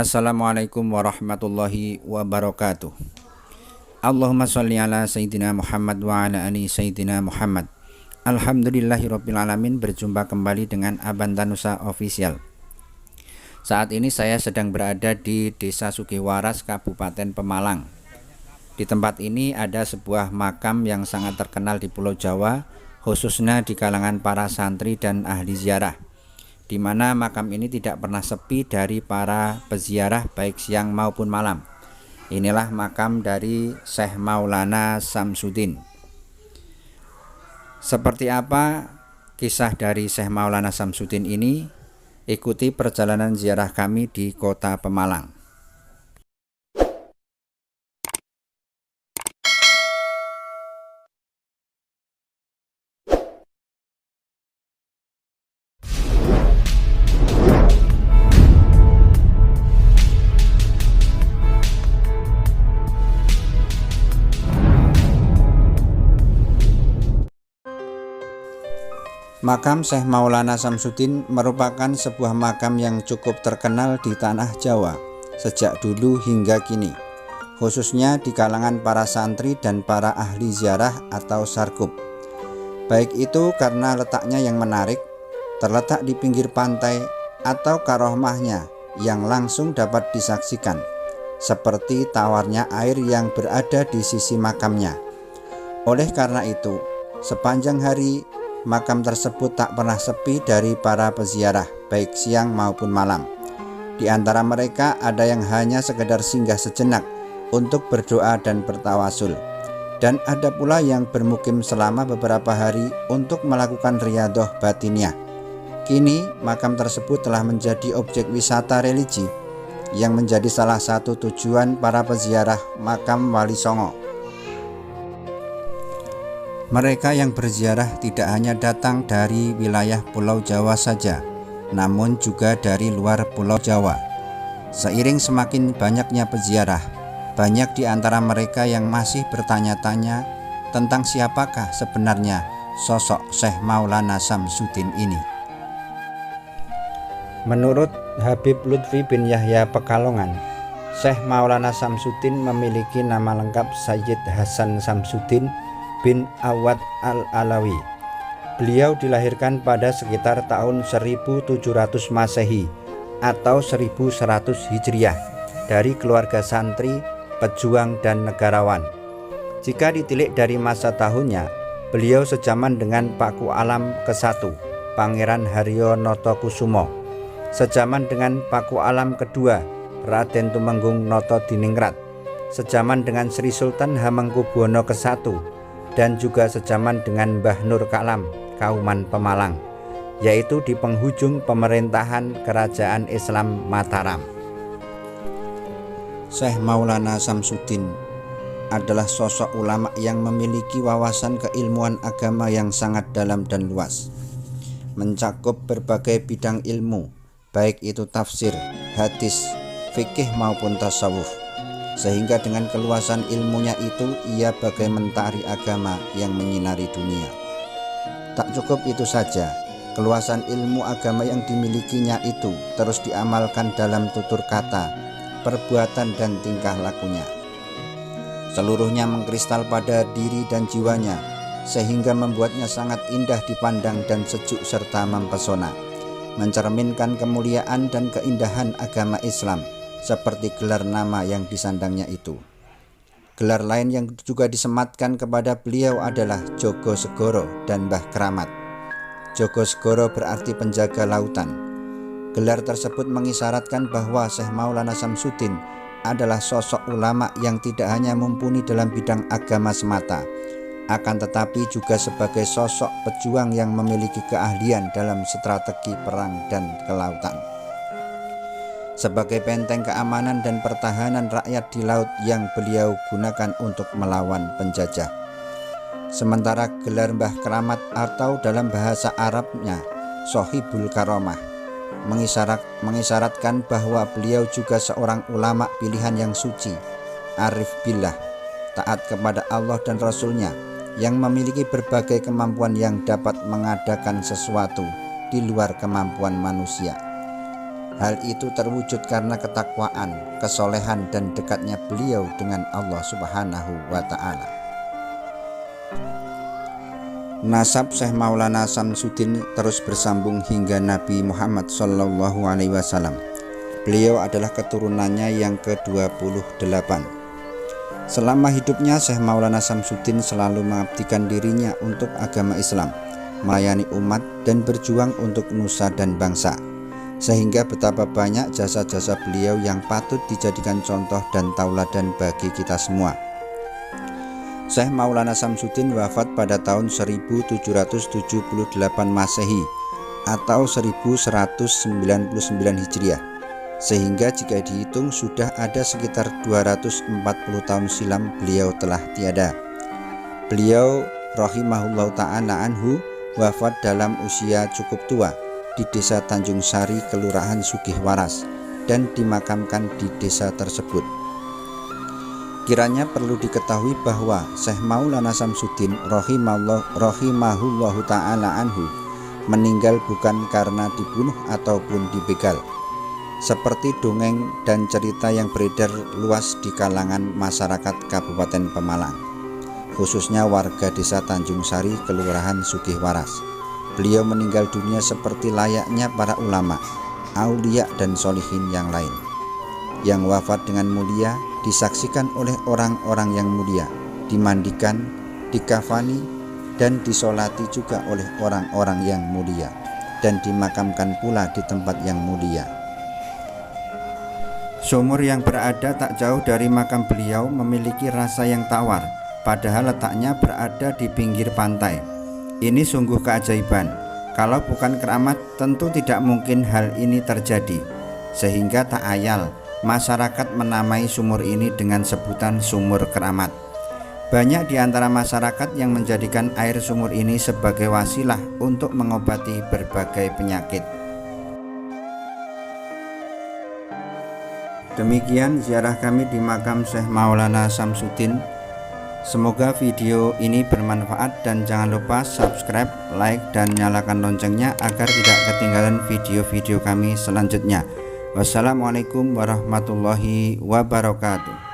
Assalamualaikum warahmatullahi wabarakatuh. Allahumma sholli ala Sayyidina Muhammad wa ala ali Sayyidina Muhammad. Alhamdulillahirabbil alamin. Berjumpa kembali dengan Abantanusa Official. Saat ini saya sedang berada di Desa Sugiwaras, Kabupaten Pemalang. Di tempat ini ada sebuah makam yang sangat terkenal di Pulau Jawa, khususnya di kalangan para santri dan ahli ziarah, di mana makam ini tidak pernah sepi dari para peziarah baik siang maupun malam. Inilah makam dari Syekh Maulana Samsudin. Seperti apa kisah dari Syekh Maulana Samsudin ini? Ikuti perjalanan ziarah kami di kota Pemalang. Makam Syekh Maulana Samsudin merupakan sebuah makam yang cukup terkenal di tanah Jawa sejak dulu hingga kini, khususnya di kalangan para santri dan para ahli ziarah atau sarkup. Baik itu karena letaknya yang menarik, terletak di pinggir pantai, atau karohmahnya yang langsung dapat disaksikan, seperti tawarnya air yang berada di sisi makamnya. Oleh karena itu, sepanjang hari makam tersebut tak pernah sepi dari para peziarah baik siang maupun malam. Di antara mereka ada yang hanya sekedar singgah sejenak untuk berdoa dan bertawasul, dan ada pula yang bermukim selama beberapa hari untuk melakukan riyadhah batiniah. Kini makam tersebut telah menjadi objek wisata religi yang menjadi salah satu tujuan para peziarah makam Wali Songo. Mereka yang berziarah tidak hanya datang dari wilayah Pulau Jawa saja, namun juga dari luar Pulau Jawa. Seiring semakin banyaknya peziarah, banyak di antara mereka yang masih bertanya-tanya tentang siapakah sebenarnya sosok Syekh Maulana Samsudin ini. Menurut Habib Lutfi bin Yahya Pekalongan, Syekh Maulana Samsudin memiliki nama lengkap Sayyid Hasan Samsudin bin Awad Al-Alawi. Beliau dilahirkan pada sekitar tahun 1700 Masehi atau 1100 Hijriah dari keluarga santri, pejuang dan negarawan. Jika ditilik dari masa tahunnya, beliau sejaman dengan Paku Alam ke-1, Pangeran Haryo Notokusumo, sejaman dengan Paku Alam kedua, Raden Tumenggung Notodiningrat, sejaman dengan Sri Sultan Hamengkubuwono ke-1, dan juga sejaman dengan Mbah Nur Kalam, Kauman Pemalang, yaitu di penghujung pemerintahan Kerajaan Islam Mataram. Syekh Maulana Samsudin adalah sosok ulama yang memiliki wawasan keilmuan agama yang sangat dalam dan luas, mencakup berbagai bidang ilmu, baik itu tafsir, hadis, fikih maupun tasawuf. Sehingga dengan keluasan ilmunya itu ia bagai mentari agama yang menyinari dunia. Tak cukup itu saja, keluasan ilmu agama yang dimilikinya itu terus diamalkan dalam tutur kata, perbuatan dan tingkah lakunya. Seluruhnya mengkristal pada diri dan jiwanya, sehingga membuatnya sangat indah dipandang dan sejuk serta mempesona, mencerminkan kemuliaan dan keindahan agama Islam, seperti gelar nama yang disandangnya itu. Gelar lain yang juga disematkan kepada beliau adalah Jogo Segoro dan Mbah Kramat. Jogo Segoro berarti penjaga lautan. Gelar tersebut mengisyaratkan bahwa Syekh Maulana Samsudin adalah sosok ulama yang tidak hanya mumpuni dalam bidang agama semata, akan tetapi juga sebagai sosok pejuang yang memiliki keahlian dalam strategi perang dan kelautan, sebagai benteng keamanan dan pertahanan rakyat di laut yang beliau gunakan untuk melawan penjajah. Sementara gelar Mbah Kramat atau dalam bahasa Arabnya Sohibul Karomah mengisyaratkan bahwa beliau juga seorang ulama pilihan yang suci, arif billah, taat kepada Allah dan Rasulnya, yang memiliki berbagai kemampuan yang dapat mengadakan sesuatu di luar kemampuan manusia. Hal itu terwujud karena ketakwaan, kesolehan, dan dekatnya beliau dengan Allah Subhanahu wa Ta'ala. Nasab Syekh Maulana Samsuddin terus bersambung hingga Nabi Muhammad SAW. Beliau adalah keturunannya yang ke-28. Selama hidupnya, Syekh Maulana Samsuddin selalu mengabdikan dirinya untuk agama Islam, melayani umat, dan berjuang untuk nusa dan bangsa. Sehingga betapa banyak jasa-jasa beliau yang patut dijadikan contoh dan tauladan bagi kita semua. Syekh Maulana Samsuddin wafat pada tahun 1778 Masehi atau 1199 Hijriah, sehingga jika dihitung sudah ada sekitar 240 tahun silam beliau telah tiada. Beliau rahimahullahu ta'ala anhu wafat dalam usia cukup tua di Desa Tanjung Sari, Kelurahan Sugihwaras, dan dimakamkan di desa tersebut. Kiranya perlu diketahui bahwa Syekh Maulana Samsuddin rahimahullahu ta'ala anhu meninggal bukan karena dibunuh ataupun dibegal, seperti dongeng dan cerita yang beredar luas di kalangan masyarakat Kabupaten Pemalang, khususnya warga Desa Tanjung Sari, Kelurahan Sugihwaras. Beliau meninggal dunia seperti layaknya para ulama, aulia, dan solihin yang lain, yang wafat dengan mulia, disaksikan oleh orang-orang yang mulia, dimandikan, dikafani, dan disolati juga oleh orang-orang yang mulia, dan dimakamkan pula di tempat yang mulia. Sumur yang berada tak jauh dari makam beliau memiliki rasa yang tawar, padahal letaknya berada di pinggir pantai. Ini sungguh keajaiban. Kalau bukan keramat, tentu tidak mungkin hal ini terjadi. Sehingga tak ayal masyarakat menamai sumur ini dengan sebutan sumur keramat. Banyak di antara masyarakat yang menjadikan air sumur ini sebagai wasilah untuk mengobati berbagai penyakit. Demikian ziarah kami di makam Syekh Maulana Samsuddin. Semoga video ini bermanfaat, dan jangan lupa subscribe, like, dan nyalakan loncengnya agar tidak ketinggalan video-video kami selanjutnya. Wassalamualaikum warahmatullahi wabarakatuh.